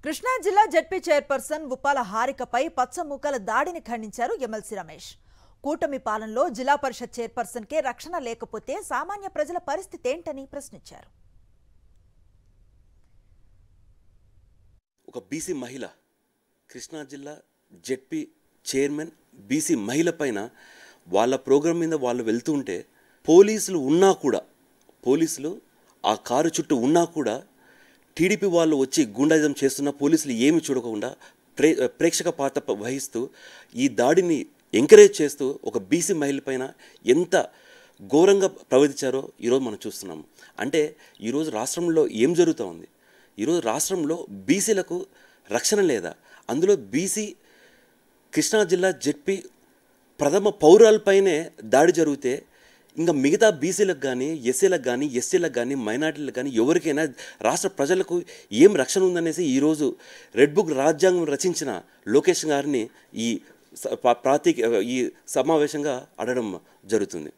కృష్ణా జిల్లా ZP chairperson Uppala హారికపై పచ్చమూకల దాడిని ఖండించారు ఎమ్మెల్సీ రమేష్. కూటమి పాలనలో జిల్లా పరిషత్ చైర్పర్సన్ కే రక్షణ లేకపోతే సామాన్య ప్రజల పరిస్థితి ఏంటని ప్రశ్నించారు. ఒక బీసీ మహిళ కృష్ణా జిల్లా జెడ్పీ చైర్మన్ బీసీ మహిళ పైన వాళ్ళ ప్రోగ్రాం మీద వాళ్ళు వెళ్తుంటే పోలీసులు ఉన్నా కూడా పోలీసులు ఆ కారు చుట్టూ ఉన్నా కూడా టీడీపీ వాళ్ళు వచ్చి గుండాయిజం చేస్తున్న పోలీసులు ఏమి చూడకుండా ప్రేక్షక పాత్ర వహిస్తూ ఈ దాడిని ఎంకరేజ్ చేస్తూ ఒక బీసీ మహిళ పైన ఎంత ఘోరంగా ప్రవర్తించారో ఈరోజు మనం చూస్తున్నాము. అంటే ఈరోజు రాష్ట్రంలో ఏం జరుగుతూ ఉంది? ఈరోజు రాష్ట్రంలో బీసీలకు రక్షణ లేదా? అందులో బీసీ కృష్ణా జిల్లా జెడ్పీ ప్రథమ పౌరాలపైనే దాడి జరిగితే ఇంకా మిగతా బీసీలకు కానీ ఎస్సీలకు కానీ ఎస్టీలకు కానీ మైనార్టీలకు కానీ ఎవరికైనా రాష్ట్ర ప్రజలకు ఏం రక్షణ ఉందనేసి ఈరోజు రెడ్ బుక్ రాజ్యాంగం రచించిన లోకేష్ గారిని ఈ సమావేశంగా అడగడం జరుగుతుంది.